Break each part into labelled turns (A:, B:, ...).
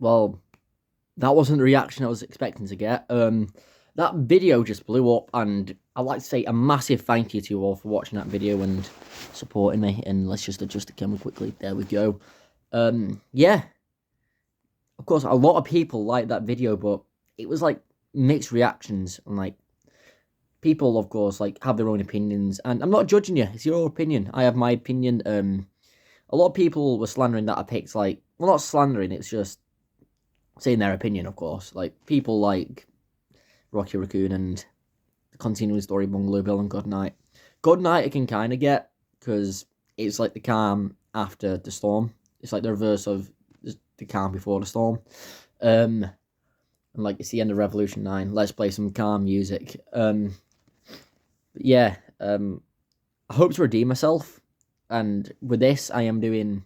A: Well, that wasn't the reaction I was expecting to get. That video just blew up, and I'd like to say a massive thank you to you all for watching that video and supporting me. And let's just adjust the camera quickly. There we go. Yeah, of course, a lot of people liked that video, but it was like mixed reactions, and like people, of course, like have their own opinions, and I'm not judging you. It's your opinion. I have my opinion. A lot of people were slandering that I picked, like, well, not slandering. It's just saying their opinion, of course. Like people like Rocky Raccoon and the Continuing Story, Bungalow Bill, and Good Night. Good Night I can kind of get because it's like the calm after the storm. It's like the reverse of the calm before the storm. And like it's the end of Revolution 9. Let's play some calm music. Yeah. I hope to redeem myself. And with this, I am doing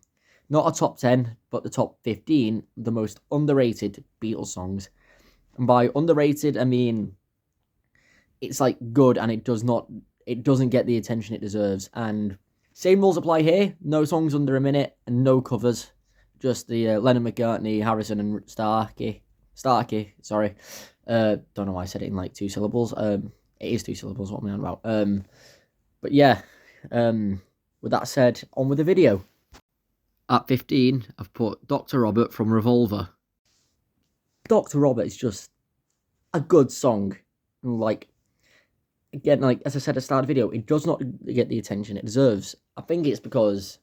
A: not a top 10, but the top 15, the most underrated Beatles songs. And by underrated, I mean it's like good, and it doesn't get the attention it deserves. And same rules apply here. No songs under a minute and no covers. Just the Lennon, McCartney, Harrison, and Starkey. Sorry. Don't know why I said it in like 2 syllables. It is 2 syllables. What am I on about? But yeah. With that said, on with the video. At 15, I've put Dr. Robert from Revolver. Dr. Robert is just a good song. Like, again, like as I said at the start of the video, it does not get the attention it deserves. I think it's because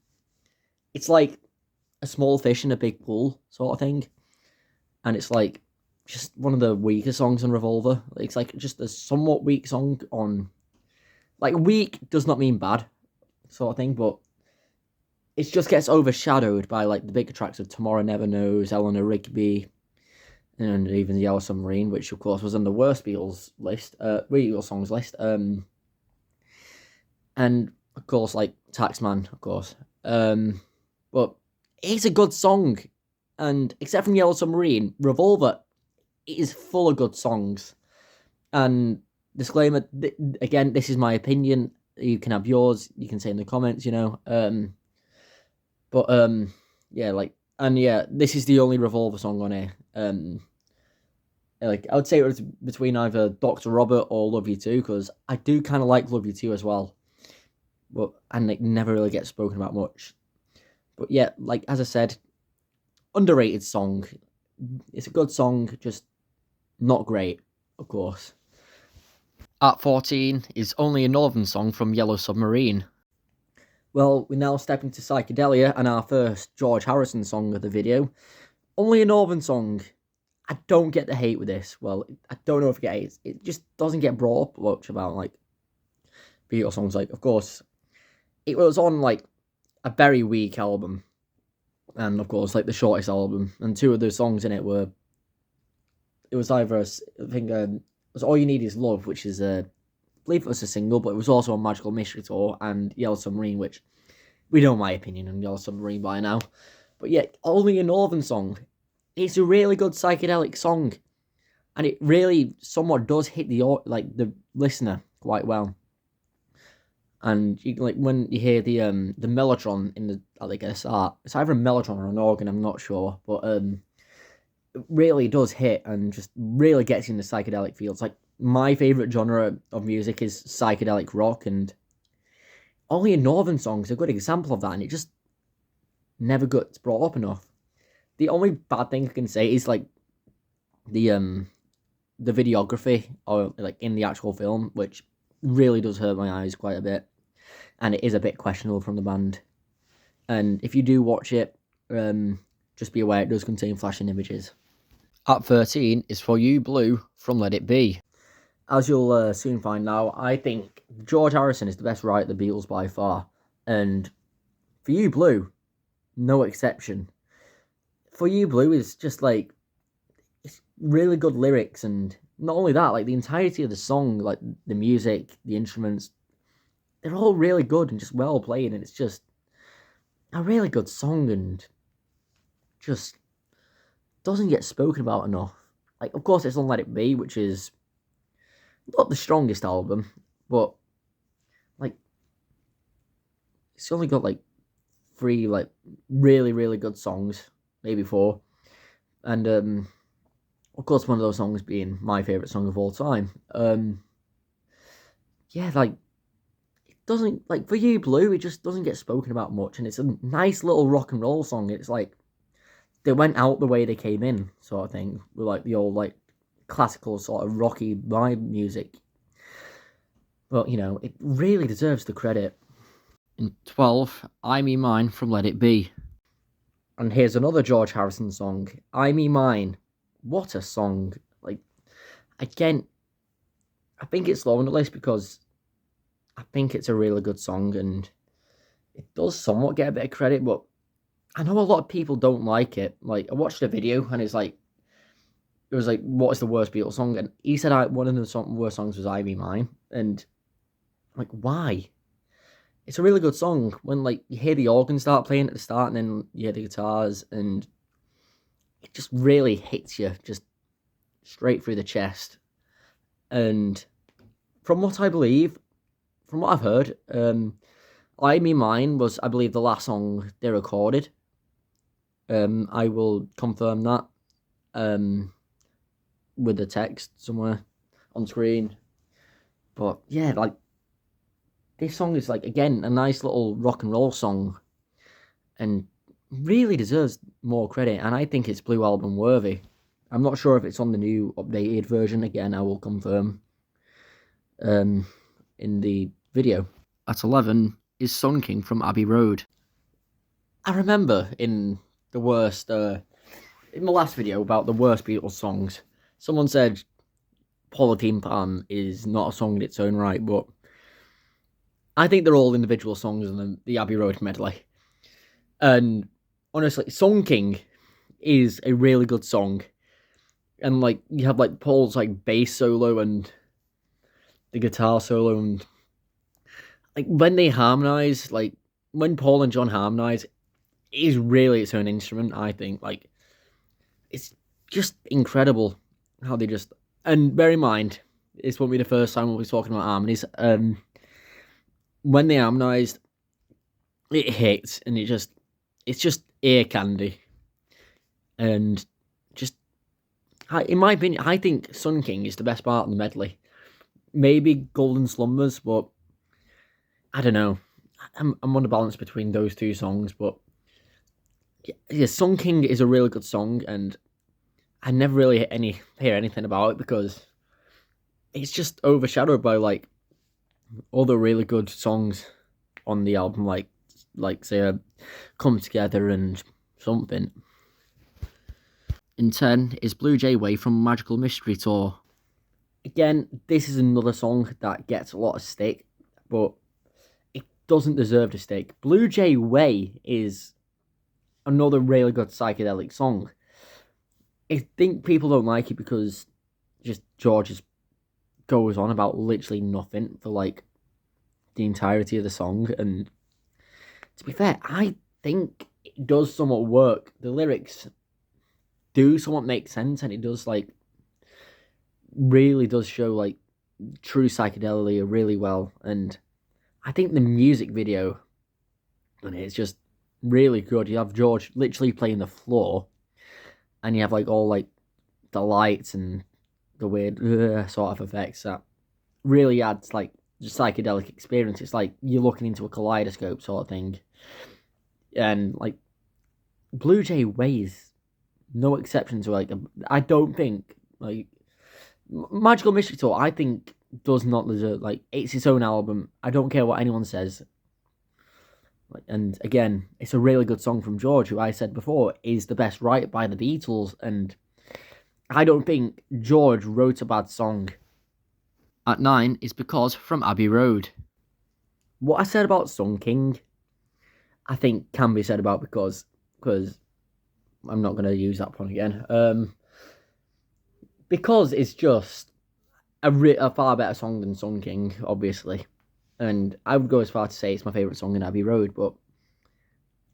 A: it's like a small fish in a big pool sort of thing. And it's like just one of the weaker songs on Revolver. It's like just a somewhat weak song on... Like, weak does not mean bad sort of thing, but it just gets overshadowed by like the bigger tracks of Tomorrow Never Knows, Eleanor Rigby, and even the Yellow Submarine, which of course was on the worst Beatles songs list. And of course, like Taxman, of course. But it's a good song, and except from Yellow Submarine, Revolver is full of good songs. And disclaimer, again, this is my opinion. You can have yours. You can say in the comments, you know. Yeah, like, and yeah, this is the only Revolver song on here. Like, I would say it was between either Dr. Robert or Love You Too, because I do kind of like Love You Too as well, and it never really gets spoken about much. But yeah, like as I said, underrated song. It's a good song, just not great, of course. At 14 is Only a Northern Song from Yellow Submarine. Well, we now step into Psychedelia and our first George Harrison song of the video. Only a Northern Song. I don't get the hate with this. Well, I don't know if I get hate. It just doesn't get brought up much about, like, Beatles songs. Like, of course, it was on, like, a very weak album. And, of course, like, the shortest album. And 2 of the songs in it were... It was either, I think, it was All You Need Is Love, which is, I believe it was a single, but it was also a Magical Mystery Tour, and Yellow Submarine, which we know my opinion on Yellow Submarine by now. But yeah, Only a Northern Song. It's a really good psychedelic song, and it really somewhat does hit the listener quite well. And you, like, when you hear the mellotron in the like a start, it's either a mellotron or an organ, I'm not sure, but it really does hit and just really gets you in the psychedelic fields. Like, my favourite genre of music is psychedelic rock, and Only a Northern Song is a good example of that, and it just never gets brought up enough. The only bad thing I can say is, like, the videography, or, like, in the actual film, which really does hurt my eyes quite a bit, and it is a bit questionable from the band. And if you do watch it, just be aware it does contain flashing images. At 13 is For You Blue from Let It Be. As you'll soon find out, I think George Harrison is the best writer of the Beatles by far. And For You Blue, no exception. For You Blue is just like, it's really good lyrics, and not only that, like the entirety of the song, like the music, the instruments, they're all really good and just well played, and it's just a really good song, and just doesn't get spoken about enough. Like, of course, it's on Let It Be, which is not the strongest album, but like it's only got like 3 like really, really good songs, maybe 4. And of course, one of those songs being my favorite song of all time. Yeah, like it doesn't like for you, Blue. It just doesn't get spoken about much, and it's a nice little rock and roll song. It's like they went out the way they came in, sort of thing, with like the old like classical sort of rocky vibe music. But it really deserves the credit. In 12, I Me Mine from Let It Be. And here's another George Harrison song, I Me Mine. What a song. Like, again, I think it's low on the list because I think it's a really good song and it does somewhat get a bit of credit, but I know a lot of people don't like it. Like, I watched a video and it was like, what is the worst Beatles song? And he said one of the worst songs was I Me Mine. And, like, why? It's a really good song when, like, you hear the organ start playing at the start and then you hear the guitars and it just really hits you just straight through the chest. And from what I believe, from what I've heard, I Me Mine was, I believe, the last song they recorded. I will confirm that with the text somewhere on screen. But yeah, like, this song is, like, again, a nice little rock and roll song and really deserves more credit. And I think it's Blue Album worthy. I'm not sure if it's on the new updated version. Again, I will confirm in the video. At 11 is Sun King from Abbey Road. I remember in the worst, in the last video about the worst Beatles songs, someone said Polythene Pan is not a song in its own right, but I think they're all individual songs in the Abbey Road medley. And honestly, Sun King is a really good song. And like you have like Paul's like bass solo and the guitar solo, and like when they harmonize, like when Paul and John harmonize, it is really its own instrument. I think like it's just incredible how they just, and bear in mind this won't be the first time we'll be talking about harmonies. When they harmonized, it hits and it's just ear candy, and just in my opinion, I think Sun King is the best part of the medley. Maybe Golden Slumbers, but I don't know. I'm on the balance between those two songs, but yeah, Sun King is a really good song, and I never really hear anything about it because it's just overshadowed by like other really good songs on the album, like say Come Together and something. In 10 is Blue Jay Way from Magical Mystery Tour. Again, this is another song that gets a lot of stick, but it doesn't deserve the stick. Blue Jay Way is another really good psychedelic song. I think people don't like it because just George just goes on about literally nothing for like the entirety of the song, and to be fair, I think it does somewhat work. The lyrics do somewhat make sense, and it does like really does show like true psychedelia really well. And I think the music video and it's just really good. You have George literally playing the floor, and you have like all like the lights and the weird sort of effects that really adds like just psychedelic experience. It's like you're looking into a kaleidoscope sort of thing. And like Blue Jay Ways, no exception to like I don't think like Magical Mystery Tour, I think does not deserve, like, it's its own album. I don't care what anyone says. And again, it's a really good song from George, who I said before is the best writer by the Beatles, and I don't think George wrote a bad song. At 9 is Because from Abbey Road. What I said about Sun King, I think can be said about because I'm not going to use that one again. Because it's just a far better song than Sun King, obviously. And I would go as far to say it's my favourite song in Abbey Road, but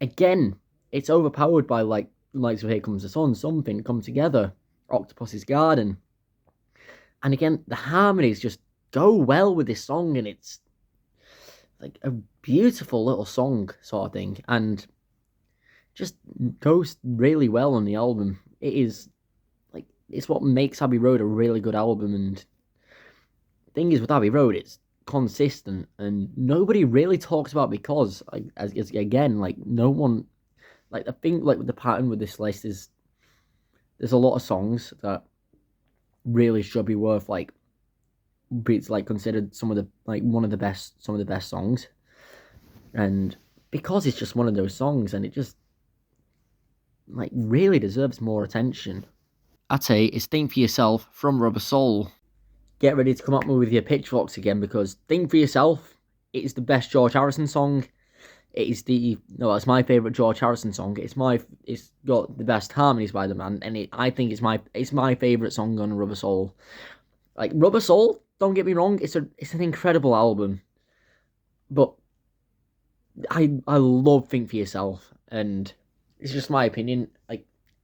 A: again, it's overpowered by like the likes of Here Comes the Sun, Something, Come Together, Octopus's Garden. And again, the harmonies just go well with this song, and it's like a beautiful little song sort of thing, and just goes really well on the album. it is like it's what makes Abbey Road a really good album. And the thing is with Abbey Road, it's consistent, and nobody really talks about it because, like, as again, like no one, like I think like with the pattern with this list is there's a lot of songs that really should be worth like it's like considered some of the like one of the best some of the best songs, and because it's just one of those songs and it just like really deserves more attention. I'd say it's Think for Yourself from Rubber Soul. Get ready to come up with your pitchforks again, because Think for Yourself, it is the best George Harrison song. It is it's my favourite George Harrison song. It's got the best harmonies by the man, and I think it's my favourite song on Rubber Soul. Like Rubber Soul, don't get me wrong, it's an incredible album, but I love Think for Yourself, and it's just my opinion.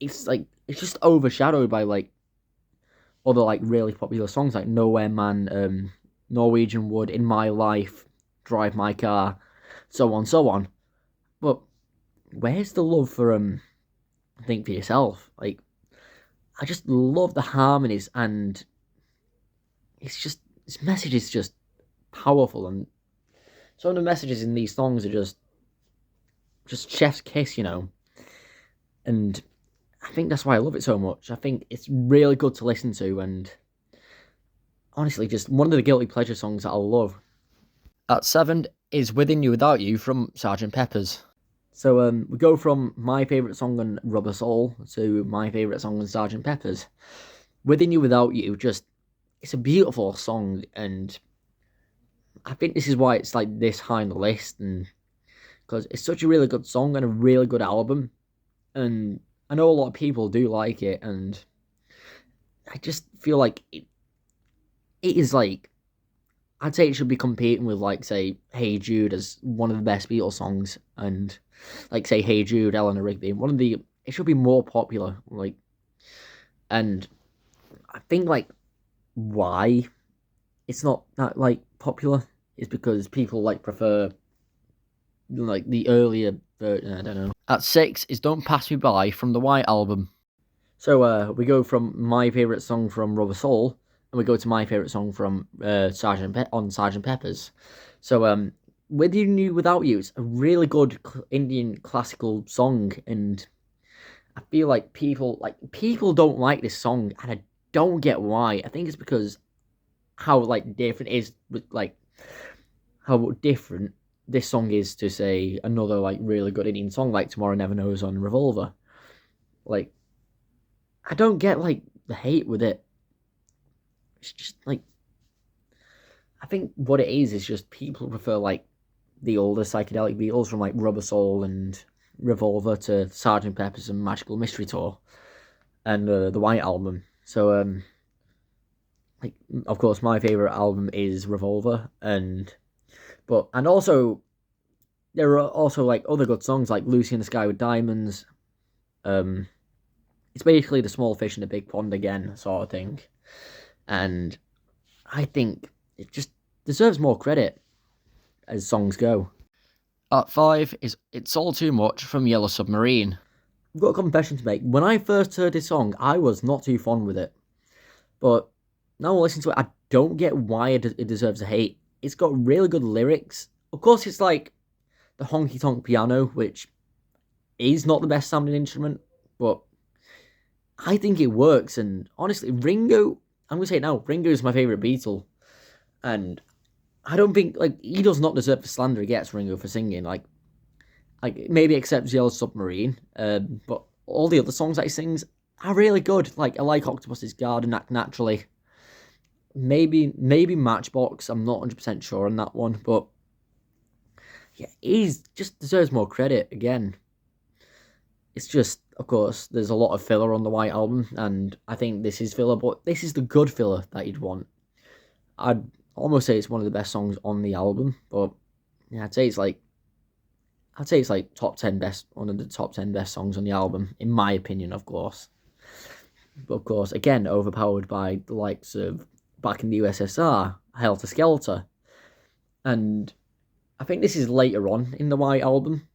A: It's just overshadowed by like other like really popular songs like Nowhere Man, Norwegian Wood, In My Life, Drive My Car, so on, so on. But where's the love for Think for Yourself? Like, I just love the harmonies, and it's just this message is just powerful, and some of the messages in these songs are just chef's kiss, you know. And I think that's why I love it so much. I think it's really good to listen to, and honestly, just one of the guilty pleasure songs that I love. At 7 is Within You Without You from Sgt. Pepper's. So we go from my favourite song on Rubber Soul to my favourite song on Sgt. Pepper's. Within You Without You, it's a beautiful song, and I think this is why it's like this high on the list, and because it's such a really good song and a really good album, and I know a lot of people do like it, and I just feel like it is like, I'd say it should be competing with like, say, Hey Jude as one of the best Beatles songs, and like, say, Hey Jude, Eleanor Rigby, it should be more popular, like, and I think like why it's not that like popular is because people like prefer like the earlier version. I don't know. At 6 is Don't Pass Me By from the White Album. So we go from my favourite song from Rubber Soul, and we go to my favourite song from Sgt. Pepper's. So With You Without You, it's a really good Indian classical song, and I feel like people don't like this song, and I don't get why. I think it's because how like different it is with like how different this song is to, say, another like really good Indian song like Tomorrow Never Knows on Revolver. Like, I don't get like the hate with it. It's just like, I think what it is just people prefer like the older psychedelic Beatles from like Rubber Soul and Revolver to Sgt. Pepper's and Magical Mystery Tour and the White Album. So like, of course, my favorite album is Revolver, and also there are also like other good songs like Lucy in the Sky with Diamonds. It's basically the small fish in the big pond again, sort of thing. And I think it just deserves more credit as songs go. At 5 is It's All Too Much from Yellow Submarine. I've got a confession to make. When I first heard this song, I was not too fond with it. But now I listen to it, I don't get why it deserves a hate. It's got really good lyrics. Of course, it's like the honky-tonk piano, which is not the best sounding instrument, but I think it works. And honestly, Ringo, I'm going to say it now, Ringo is my favourite Beatle. And I don't think, like, he does not deserve the slander he gets, Ringo, for singing. Like maybe except Yellow Submarine, but all the other songs that he sings are really good. Like, I like Octopus's Garden, Act Naturally. Maybe Matchbox, I'm not 100% sure on that one, but yeah, he just deserves more credit again. It's just, of course, there's a lot of filler on the White Album, and I think this is filler, but this is the good filler that you'd want. I'd almost say it's one of the best songs on the album, but yeah, I'd say it's like top 10 best, one of the top 10 best songs on the album, in my opinion, of course. But of course, again, overpowered by the likes of Back in the USSR, Helter Skelter, and I think this is later on in the White Album.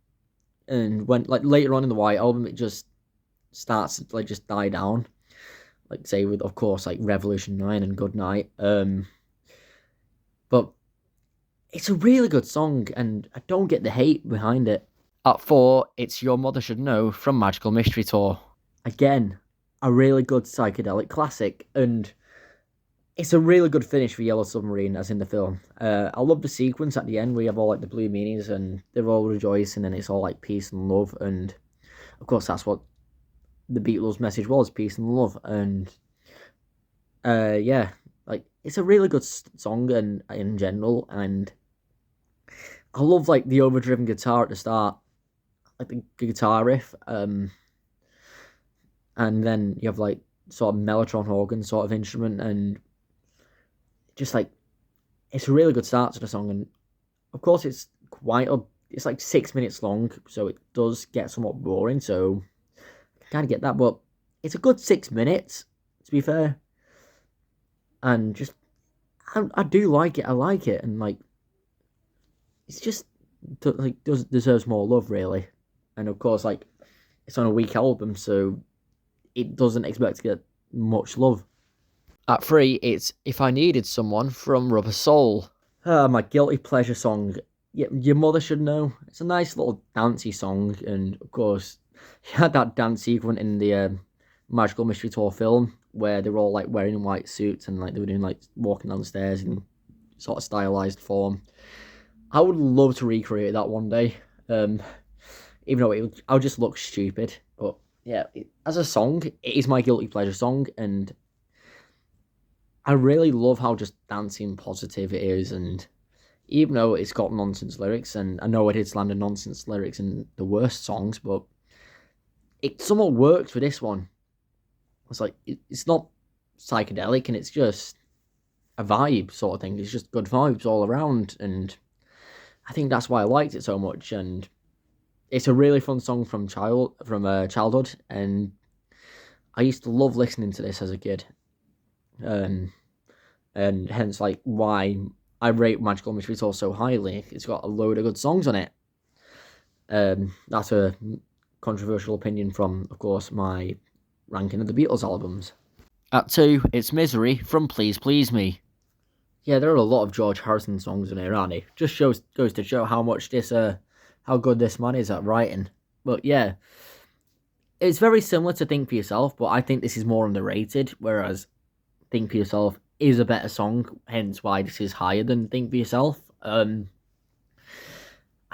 A: And when, like, later on in the White Album, it just, starts to like just die down. Like say with of course like Revolution 9 and Good Night. But it's a really good song, and I don't get the hate behind it. At 4, it's Your Mother Should Know from Magical Mystery Tour. Again, a really good psychedelic classic, and it's a really good finish for Yellow Submarine, as in the film. I love the sequence at the end where you have all like the blue meanies and they're all rejoicing, and it's all like peace and love, and of course that's what the Beatles' message was: peace and love. And yeah, like it's a really good song, and in general, and I love like the overdriven guitar at the start, like the guitar riff, and then you have like sort of mellotron organ sort of instrument, and just like it's a really good start to the song. And of course it's like 6 minutes long, so it does get somewhat boring, so I kind of get that, but it's a good 6 minutes, to be fair. And just I do like it. I like it, and like it's just like deserves more love, really. And of course, like it's on a weak album, so it doesn't expect to get much love. At 3, it's If I Needed Someone from Rubber Soul. My guilty pleasure song. Your Mother Should Know. It's a nice little dancey song, and of course, you had that dance sequence in the Magical Mystery Tour film where they were all like wearing white suits and like they were doing like walking down the stairs in sort of stylized form. I would love to recreate that one day. Even though I would just look stupid, but yeah, as a song, it is my guilty pleasure song, and I really love how just dancey and positive it is. And even though it's got nonsense lyrics, and I know it did slander nonsense lyrics in the worst songs, but it somewhat works for this one. It's like it's not psychedelic, and it's just a vibe sort of thing. It's just good vibes all around, and I think that's why I liked it so much. And it's a really fun song from childhood, and I used to love listening to this as a kid. And hence like why I rate Magical Mystery Tour so highly. It's got a load of good songs on it. That's a controversial opinion from, of course, my ranking of the Beatles albums. At 2, it's Misery from Please Please Me. Yeah, there are a lot of George Harrison songs in here, aren't they? Just goes to show how much how good this man is at writing. But yeah, it's very similar to Think for Yourself, but I think this is more underrated, whereas Think for Yourself is a better song, hence why this is higher than Think for Yourself. I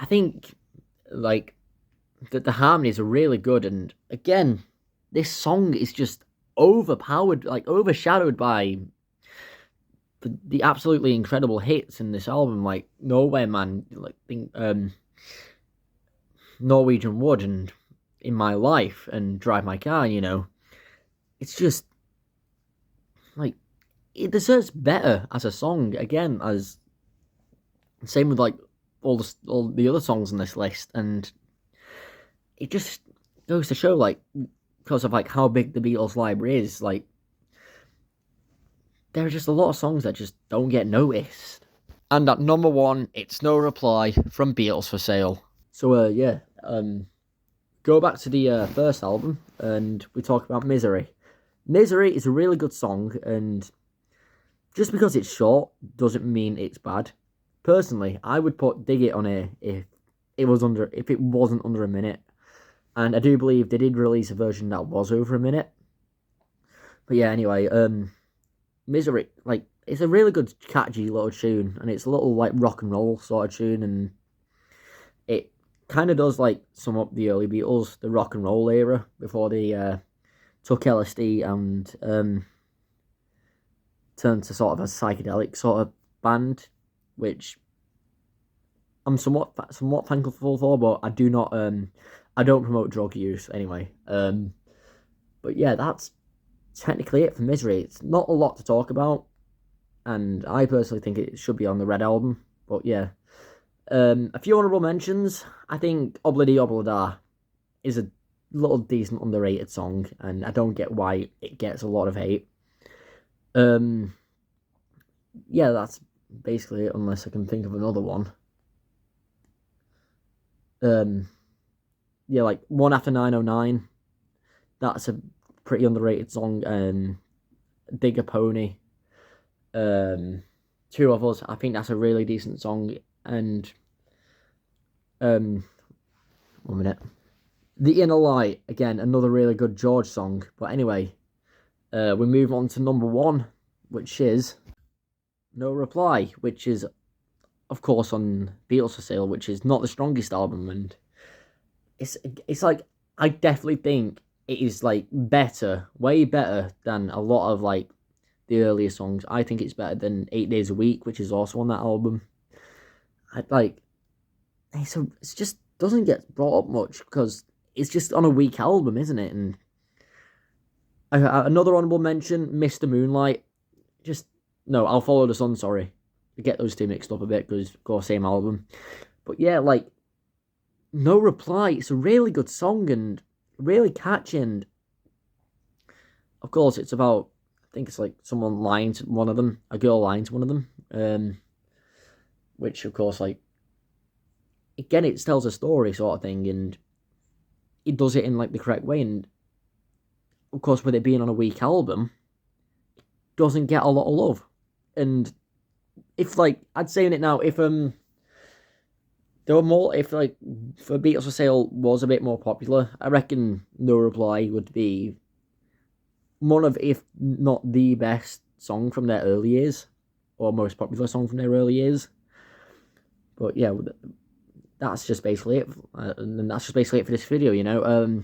A: think like that the harmonies are really good, and again, this song is just overpowered, like overshadowed by the absolutely incredible hits in this album, like Nowhere Man, like Norwegian Wood, and In My Life, and Drive My Car. It's just like it deserves better as a song. Again, as same with like all the other songs on this list, and it just goes to show, like, because of like how big the Beatles library is, like there are just a lot of songs that just don't get noticed. And at number 1, it's No Reply from Beatles for Sale. So yeah, go back to the first album, and we talk about Misery. Misery is a really good song, and just because it's short doesn't mean it's bad. Personally, I would put Dig It on here if it wasn't under a minute. And I do believe they did release a version that was over a minute. But yeah, anyway, Misery, like, it's a really good catchy little tune, and it's a little like rock and roll sort of tune, and it kind of does like sum up the early Beatles, the rock and roll era before they took LSD and turned to sort of a psychedelic sort of band, which I'm somewhat thankful for, but I don't promote drug use anyway. But yeah, that's technically it for Misery. It's not a lot to talk about, and I personally think it should be on the Red Album. But yeah, a few honourable mentions. I think Obladi Oblada is a little decent underrated song, and I don't get why it gets a lot of hate. Yeah, that's basically it, unless I can think of another one. Yeah, like One After 909. that's a pretty underrated song. Digger Pony. Two of Us. I think that's a really decent song. And 1 minute. The Inner Light, again, another really good George song. But anyway, we move on to number 1, which is No Reply, which is, of course, on Beatles for Sale, which is not the strongest album. And it's like, I definitely think it is like better, way better than a lot of like the earlier songs. I think it's better than 8 Days a Week, which is also on that album. It's just doesn't get brought up much because it's just on a weak album, isn't it? And another honorable mention, Mr. Moonlight. No, I'll Follow the Sun. Sorry, I get those two mixed up a bit because of course same album. But yeah, like No Reply. It's a really good song and really catchy. And of course, it's about, I think it's like someone lying to one of them, a girl lying to one of them. Which of course, like, again, it tells a story sort of thing, and it does it in like the correct way. And of course, with it being on a weak album, it doesn't get a lot of love. And if like, I'd say in it now, if there were more, if like for Beatles for Sale was a bit more popular, I reckon No Reply would be one of, if not the best song from their early years, or most popular song from their early years. But yeah, that's just basically it. And that's just basically it for this video, you know.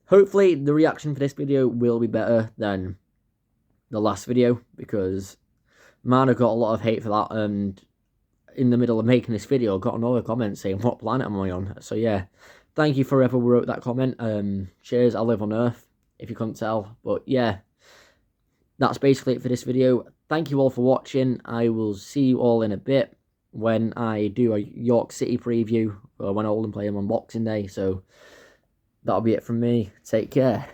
A: Hopefully the reaction for this video will be better than the last video, because man, I got a lot of hate for that. And in the middle of making this video, I got another comment saying, what planet am I on? So yeah, thank you for whoever wrote that comment. Cheers, I live on Earth, if you couldn't tell. But yeah, that's basically it for this video. Thank you all for watching. I will see you all in a bit when I do a York City preview, or when Oldham play them on Boxing Day. So that'll be it from me. Take care.